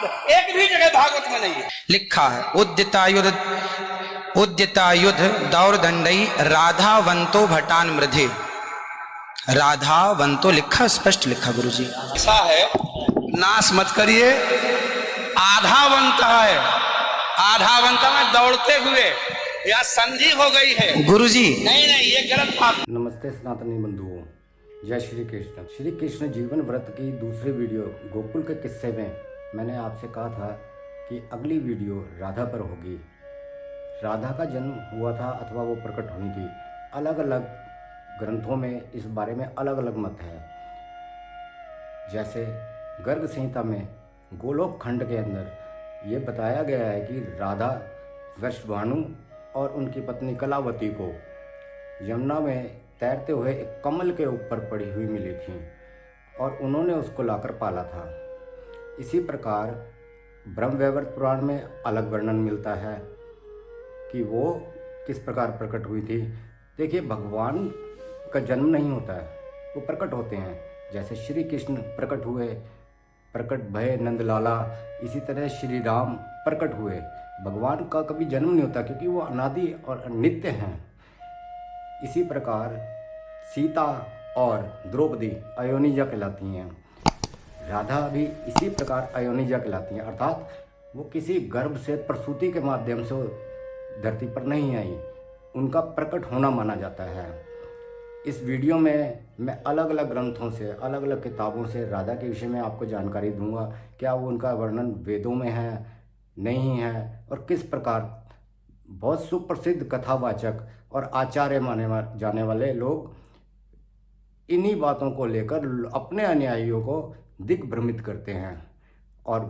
एक भी जगह भागवत में नहीं है। लिखा है उद्यतायुध दौरदंडई राधावंतो भटान मृधे। राधावंतो लिखा, स्पष्ट लिखा गुरुजी। ऐसा है, नाश मत करिए। आधावंत है, आधावंत में दौड़ते हुए या संधि हो गई है गुरुजी। नहीं नहीं, ये गलत बात। नमस्ते सनातनी बंधुओं, जय श्री कृष्ण। श्री कृष्ण जीवन व्रत की दूसरी वीडियो गोकुल के किस्से में मैंने आपसे कहा था कि अगली वीडियो राधा पर होगी। राधा का जन्म हुआ था अथवा वो प्रकट हुई थी। अलग अलग ग्रंथों में इस बारे में अलग अलग मत है। जैसे गर्ग संहिता में गोलोक खंड के अंदर ये बताया गया है कि राधा वृषभानु और उनकी पत्नी कलावती को यमुना में तैरते हुए एक कमल के ऊपर पड़ी हुई मिली थी और उन्होंने उसको लाकर पाला था। इसी प्रकार ब्रह्मवैवर्त पुराण में अलग वर्णन मिलता है कि वो किस प्रकार प्रकट हुई थी। देखिए, भगवान का जन्म नहीं होता है, वो प्रकट होते हैं। जैसे श्री कृष्ण प्रकट हुए, प्रकट भय नंदलाला, इसी तरह श्री राम प्रकट हुए। भगवान का कभी जन्म नहीं होता क्योंकि वो अनादि और नित्य हैं। इसी प्रकार सीता और द्रौपदी अयोनिजा कहलाती हैं। राधा भी इसी प्रकार अयोनिजा कहलाती हैं, अर्थात वो किसी गर्भ से प्रसूति के माध्यम से धरती पर नहीं आई, उनका प्रकट होना माना जाता है। इस वीडियो में मैं अलग अलग ग्रंथों से, अलग अलग किताबों से राधा के विषय में आपको जानकारी दूंगा। क्या वो उनका वर्णन वेदों में है, नहीं है, और किस प्रकार बहुत सुप्रसिद्ध कथावाचक और आचार्य माने जाने वाले लोग इन्हीं बातों को लेकर अपने अनुयायियों को दिग्भ्रमित करते हैं और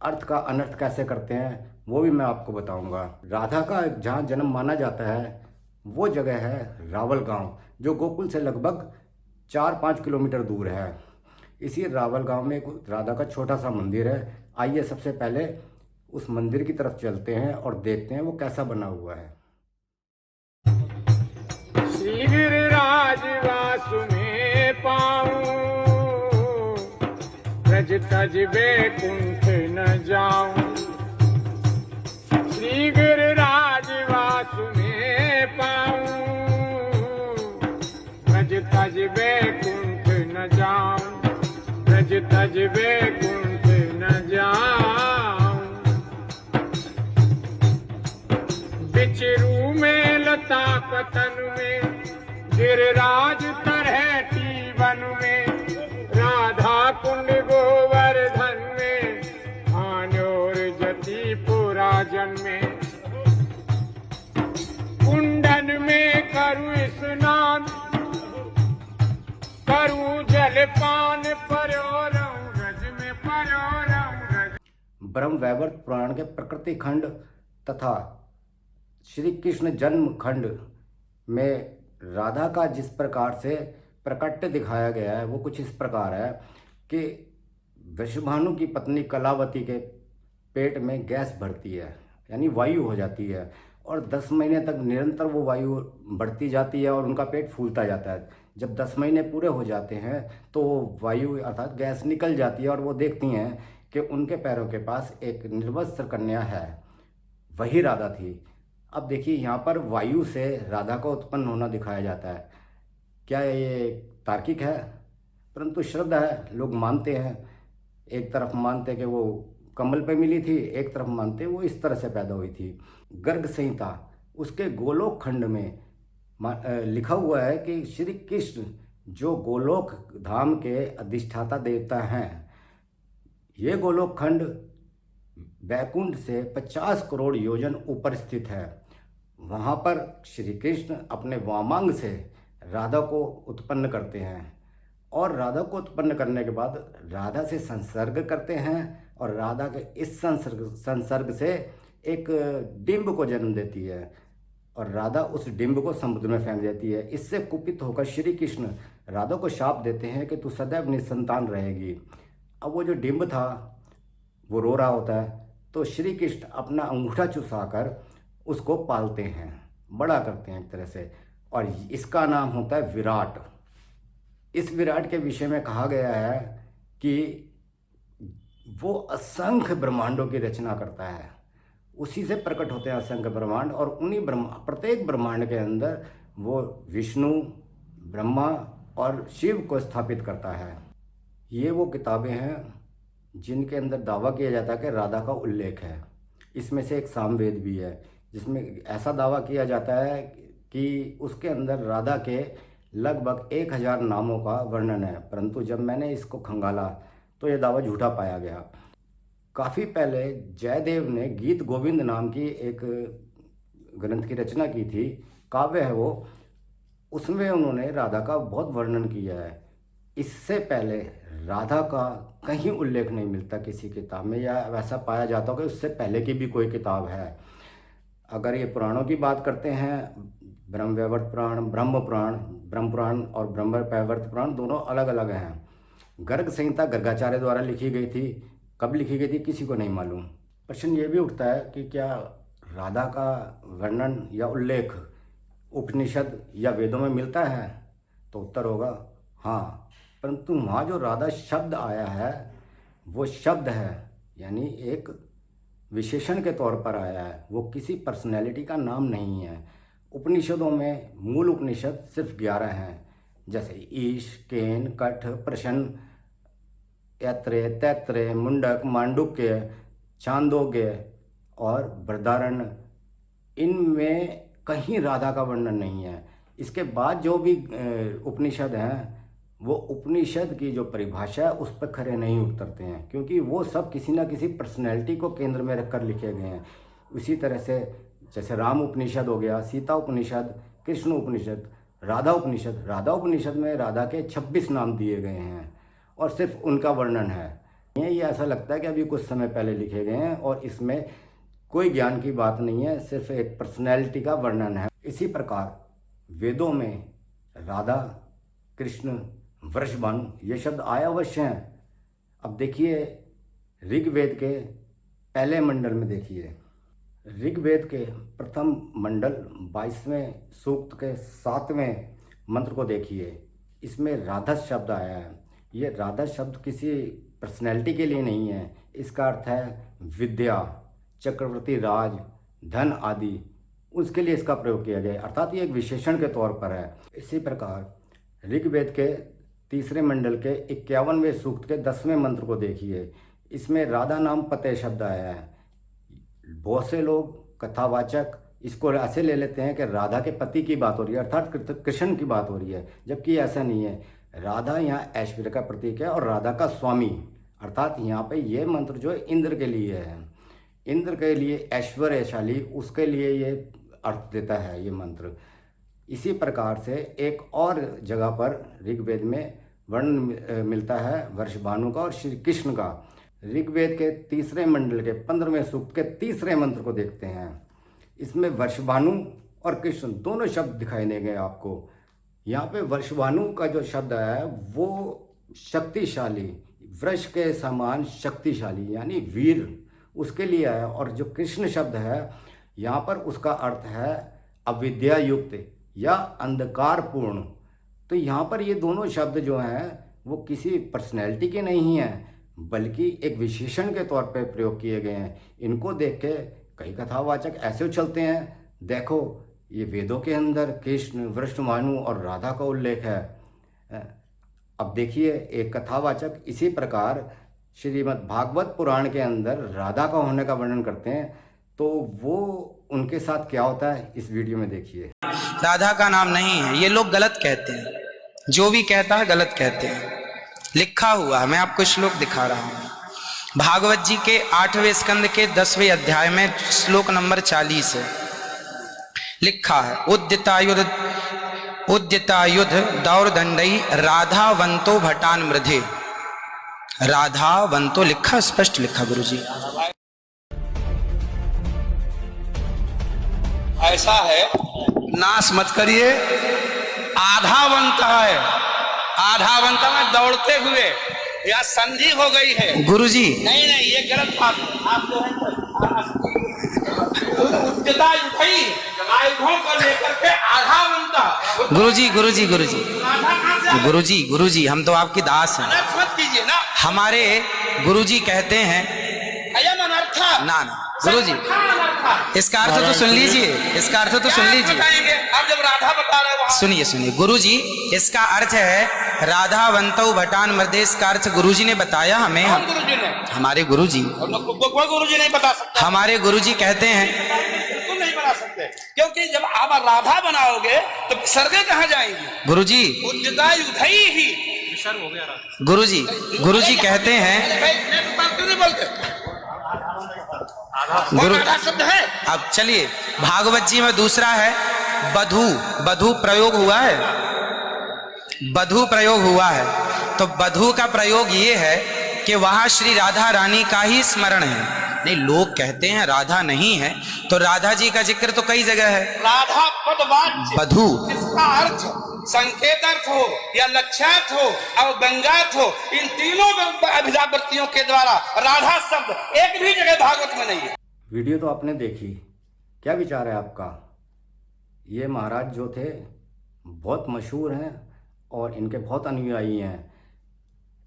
अर्थ का अनर्थ कैसे करते हैं वो भी मैं आपको बताऊंगा। राधा का जहाँ जन्म माना जाता है वो जगह है रावल गांव, जो गोकुल से लगभग 4-5 किलोमीटर दूर है। इसी रावल गांव में राधा का छोटा सा मंदिर है। आइए सबसे पहले उस मंदिर की तरफ चलते हैं और देखते हैं वो कैसा बना हुआ है। श्री गिरिराज वासु में पाऊं, ब्रज तज बैकुंठ न जाऊं। श्री गिरिराज वासु में पाऊं, ब्रज तज बैकुंठ न जाऊं, ब्रज तज बैकुंठ न जाऊं। बिचरू में लता पतन में, गिरिराज तरहटी वन में, राधा कुंड गोवर्धन में, आनोर जति पुराजन में। कुंडन में करूं स्नान, करूं जलपान, परोरऊं रज में, परोरऊं रज। ब्रह्मवैवर्त पुराण के प्रकृति खंड तथा श्री कृष्ण जन्म खंड में राधा का जिस प्रकार से प्रकट्य दिखाया गया है वो कुछ इस प्रकार है कि वृषभानु की पत्नी कलावती के पेट में गैस बढ़ती है, यानी वायु हो जाती है, और 10 महीने तक निरंतर वो वायु बढ़ती जाती है और उनका पेट फूलता जाता है। जब 10 महीने पूरे हो जाते हैं तो वायु अर्थात गैस निकल जाती है और वो देखती हैं कि उनके पैरों के पास एक निर्वस्त्र कन्या है, वही राधा थी। अब देखिए, यहाँ पर वायु से राधा का उत्पन्न होना दिखाया जाता है। क्या ये तार्किक है? परंतु श्रद्धा है, लोग मानते हैं। एक तरफ मानते कि वो कमल पे मिली थी, एक तरफ मानते वो इस तरह से पैदा हुई थी। गर्ग संहिता उसके गोलोक खंड में लिखा हुआ है कि श्री कृष्ण जो गोलोक धाम के अधिष्ठाता देवता हैं, ये गोलोक खंड बैकुंठ से 50 करोड़ योजन ऊपर स्थित है। वहाँ पर श्री कृष्ण अपने वामांग से राधा को उत्पन्न करते हैं और राधा को उत्पन्न करने के बाद राधा से संसर्ग करते हैं और राधा के इस संसर्ग से एक डिंब को जन्म देती है और राधा उस डिंब को समुद्र में फेंक देती है। इससे कुपित होकर श्री कृष्ण राधा को शाप देते हैं कि तू सदैव निसंतान रहेगी। अब वो जो डिंब था वो रो रहा होता है, तो श्री कृष्ण अपना अंगूठा चुसाकर उसको पालते हैं, बड़ा करते हैं एक तरह से, और इसका नाम होता है विराट। इस विराट के विषय में कहा गया है कि वो असंख्य ब्रह्मांडों की रचना करता है। उसी से प्रकट होते हैं असंख्य ब्रह्मांड, और उन्हीं प्रत्येक ब्रह्मांड के अंदर वो विष्णु, ब्रह्मा और शिव को स्थापित करता है। ये वो किताबें हैं जिनके अंदर दावा किया जाता है कि राधा का उल्लेख है। इसमें से एक सामवेद भी है जिसमें ऐसा दावा किया जाता है कि उसके अंदर राधा के लगभग 1000 नामों का वर्णन है, परंतु जब मैंने इसको खंगाला तो यह दावा झूठा पाया गया। काफ़ी पहले जयदेव ने गीत गोविंद नाम की एक ग्रंथ की रचना की थी, काव्य है वो, उसमें उन्होंने राधा का बहुत वर्णन किया है। इससे पहले राधा का कहीं उल्लेख नहीं मिलता किसी किताब में, या वैसा पाया जाता हो कि उससे पहले की भी कोई किताब है। अगर ये पुराणों की बात करते हैं, ब्रह्मवैवर्त पुराण, ब्रह्म पुराण और ब्रह्मवैवर्त पुराण दोनों अलग अलग हैं। गर्ग संहिता गर्गाचार्य द्वारा लिखी गई थी, कब लिखी गई थी किसी को नहीं मालूम। प्रश्न ये भी उठता है कि क्या राधा का वर्णन या उल्लेख उपनिषद या वेदों में मिलता है, तो उत्तर होगा हाँ, परंतु वहाँ जो राधा शब्द आया है वो शब्द है, यानी एक विशेषण के तौर पर आया है, वो किसी पर्सनैलिटी का नाम नहीं है। उपनिषदों में मूल उपनिषद सिर्फ 11 हैं, जैसे ईश, केन, कठ, प्रश्न, ऐत्रेय, तैत्रेय, मुंडक, मांडुक्य, छांदोग्य और बृहदारण्य। इनमें कहीं राधा का वर्णन नहीं है। इसके बाद जो भी उपनिषद हैं वो उपनिषद की जो परिभाषा है उस पर खरे नहीं उतरते हैं, क्योंकि वो सब किसी न किसी पर्सनैलिटी को केंद्र में रखकर लिखे गए हैं। उसी तरह से जैसे राम उपनिषद हो गया, सीता उपनिषद, कृष्ण उपनिषद, राधा उपनिषद। राधा उपनिषद में राधा के 26 नाम दिए गए हैं और सिर्फ उनका वर्णन है। ये ऐसा लगता है कि अभी कुछ समय पहले लिखे गए हैं और इसमें कोई ज्ञान की बात नहीं है, सिर्फ एक पर्सनैलिटी का वर्णन है। इसी प्रकार वेदों में राधा, कृष्ण, वृषभानु ये शब्द आए अवश्य हैं। अब देखिए ऋग्वेद के पहले मंडल में, देखिए ऋग्वेद के प्रथम मंडल 22वें सूक्त के 7वें मंत्र को देखिए, इसमें राधा शब्द आया है। ये राधा शब्द किसी पर्सनैलिटी के लिए नहीं है, इसका अर्थ है विद्या, चक्रवर्ती राज, धन आदि, उसके लिए इसका प्रयोग किया गया, अर्थात ये एक विशेषण के तौर पर है। इसी प्रकार ऋग्वेद के 3 मंडल के 51वें सूक्त के 10वें मंत्र को देखिए, इसमें राधा नाम पते शब्द आया है। बहुत से लोग कथावाचक इसको ऐसे ले लेते हैं कि राधा के पति की बात हो रही है, अर्थात कृष्ण की बात हो रही है, जबकि ऐसा नहीं है। राधा यहाँ ऐश्वर्य का प्रतीक है और राधा का स्वामी, अर्थात यहाँ पे ये मंत्र जो है इंद्र के लिए है, इंद्र के लिए ऐश्वर्यशाली, उसके लिए ये अर्थ देता है ये मंत्र। इसी प्रकार से एक और जगह पर ऋग्वेद में वर्णन मिलता है वृषभानु का और श्री कृष्ण का। ऋग्वेद के 3 मंडल के 15वें सूक्त के 3 मंत्र को देखते हैं, इसमें वृषभानु और कृष्ण दोनों शब्द दिखाई देंगे आपको। यहाँ पे वृषभानु का जो शब्द है वो शक्तिशाली, वृष के समान शक्तिशाली यानी वीर, उसके लिए है। और जो कृष्ण शब्द है यहाँ पर उसका अर्थ है अविद्या युक्त या अंधकारपूर्ण। तो यहाँ पर ये दोनों शब्द जो हैं वो किसी पर्सनैलिटी के नहीं हैं, बल्कि एक विशेषण के तौर पर प्रयोग किए गए हैं। इनको देख के कई कथावाचक ऐसे उछलते हैं, देखो ये वेदों के अंदर कृष्ण, वृषभानु और राधा का उल्लेख है। अब देखिए एक कथावाचक इसी प्रकार श्रीमद् भागवत पुराण के अंदर राधा का होने का वर्णन करते हैं, तो वो उनके साथ क्या होता है इस वीडियो में देखिए। राधा का नाम नहीं है, ये लोग गलत कहते हैं, जो भी कहता है गलत कहते हैं। लिखा हुआ है, मैं आपको श्लोक दिखा रहा हूं, भागवत जी के 8वें स्कंद के 10वें अध्याय में श्लोक नंबर 40 है, लिखा है उद्यतायुध दौरदंडई राधावंतो भटान मृधे। राधावंतो लिखा, स्पष्ट लिखा गुरुजी। ऐसा है, नाश मत करिए। आधावंत है, आधावंत में दौड़ते हुए या संधि हो गई है गुरुजी। नहीं नहीं, ये गलत बात है। आप जो है उच्चता उठाई आयुधों को लेकर के आधावंत। गुरुजी गुरुजी गुरुजी गुरुजी गुरुजी, हम तो आपकी दास हैं, मत कीजिए ना। हमारे गुरुजी कहते हैं अयम अनर्था ना ना गुरुजी इसका अर्थ तो सुन लीजिए, इसका अर्थ तो सुन लीजिए। बताएंगे आप जब राधा बता रहे हो वहां। सुनिए सुनिए गुरुजी, इसका अर्थ है राधावंतौ भटान मर्देश का अर्थ गुरुजी ने बताया हमें। कौन गुरुजी ने? हमारे गुरुजी। कोई गुरुजी नहीं बता सकता। हमारे गुरुजी कहते हैं बिल्कुल नहीं बना सकते, क्योंकि जब आप राधा बनाओगे तो सर्गे कहाँ जाएंगी? गुरुजी उद्यता युधई ही। गुरुजी गुरुजी कहते हैं नहीं बोलते गुरु राधा शब्द है। अब चलिए भागवत जी में दूसरा है बधू। बधू प्रयोग हुआ है, बधू प्रयोग हुआ है। तो बधू का प्रयोग ये है कि वहां श्री राधा रानी का ही स्मरण है। नहीं, लोग कहते हैं राधा नहीं है, तो राधा जी का जिक्र तो कई जगह है। राधा पदवाच्य बधू इसका अर्थ संकेत अर्थ हो या लक्ष्यार्थ हो और व्यंग्यार्थ हो, इन तीनों अभिधावृत्तियों के द्वारा राधा शब्द एक भी जगह भागवत में नहीं है। वीडियो तो आपने देखी, क्या विचार है आपका? ये महाराज जो थे बहुत मशहूर हैं और इनके बहुत अनुयायी हैं।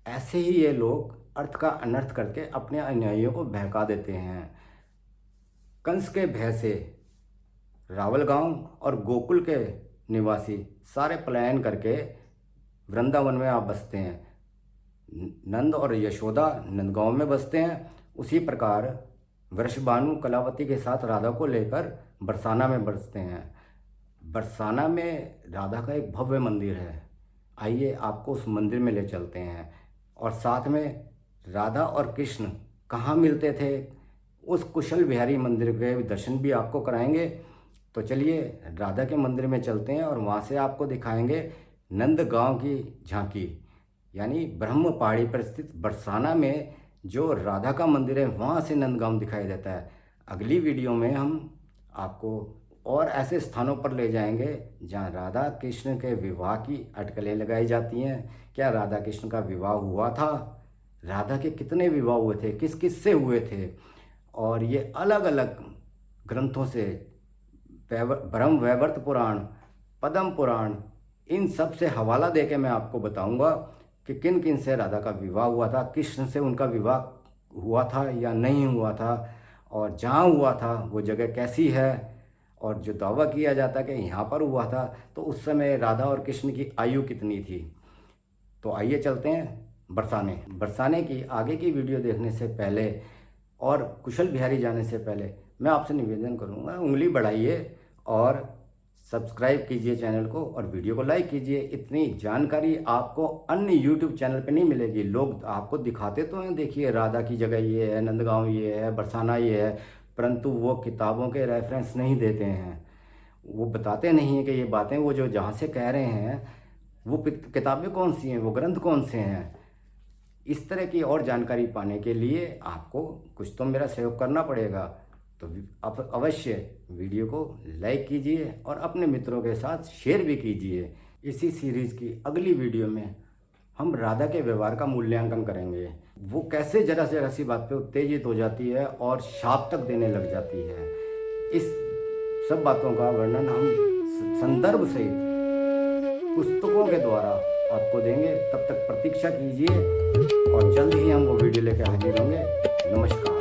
ऐसे ही ये लोग अर्थ का अनर्थ करके अपने अनुयायियों को बहका देते हैं। कंस के भय से रावल गांव और गोकुल के निवासी सारे पलायन करके वृंदावन में आप बसते हैं। नंद और यशोदा नंदगांव में बसते हैं। उसी प्रकार वृषभानु कलावती के साथ राधा को लेकर बरसाना में बसते हैं। बरसाना में राधा का एक भव्य मंदिर है। आइए आपको उस मंदिर में ले चलते हैं और साथ में राधा और कृष्ण कहाँ मिलते थे उस कुशल बिहारी मंदिर के दर्शन भी आपको कराएंगे। तो चलिए राधा के मंदिर में चलते हैं और वहाँ से आपको दिखाएंगे नंदगांव की झांकी, यानी ब्रह्म पहाड़ी पर स्थित बरसाना में जो राधा का मंदिर है वहाँ से नंदगांव दिखाई देता है। अगली वीडियो में हम आपको और ऐसे स्थानों पर ले जाएंगे जहाँ राधा कृष्ण के विवाह की अटकलें लगाई जाती हैं। क्या राधा कृष्ण का विवाह हुआ था? राधा के कितने विवाह हुए थे, किस किस से हुए थे? और ये अलग अलग ग्रंथों से ब्रह्म वैवर्त पुराण, पद्म पुराण, इन सब से हवाला दे के मैं आपको बताऊंगा कि किन किन से राधा का विवाह हुआ था, कृष्ण से उनका विवाह हुआ था या नहीं हुआ था, और जहाँ हुआ था वो जगह कैसी है, और जो दावा किया जाता कि यहाँ पर हुआ था तो उस समय राधा और कृष्ण की आयु कितनी थी। तो आइए चलते हैं बरसाने। बरसाने की आगे की वीडियो देखने से पहले और कुशल बिहारी जाने से पहले मैं आपसे निवेदन करूँगा, उंगली बढ़ाइए और सब्सक्राइब कीजिए चैनल को और वीडियो को लाइक कीजिए। इतनी जानकारी आपको अन्य यूट्यूब चैनल पे नहीं मिलेगी। लोग आपको दिखाते तो हैं, देखिए राधा की जगह ये है, नंदगांव ये है, बरसाना ये है, परंतु वो किताबों के रेफरेंस नहीं देते हैं। वो बताते नहीं हैं कि ये बातें वो जो जहाँ से कह रहे हैं वो किताबें कौन सी हैं, वो ग्रंथ कौन से हैं। इस तरह की और जानकारी पाने के लिए आपको कुछ तो मेरा सहयोग करना पड़ेगा। तो आप अवश्य वीडियो को लाइक कीजिए और अपने मित्रों के साथ शेयर भी कीजिए। इसी सीरीज़ की अगली वीडियो में हम राधा के व्यवहार का मूल्यांकन करेंगे। वो कैसे जरा सी बात पे उत्तेजित हो जाती है और शाप तक देने लग जाती है। इस सब बातों का वर्णन हम संदर्भ सहित पुस्तकों के द्वारा आपको देंगे। तब तक प्रतीक्षा कीजिए और जल्द ही हम वो वीडियो लेकर हाजिर होंगे। नमस्कार।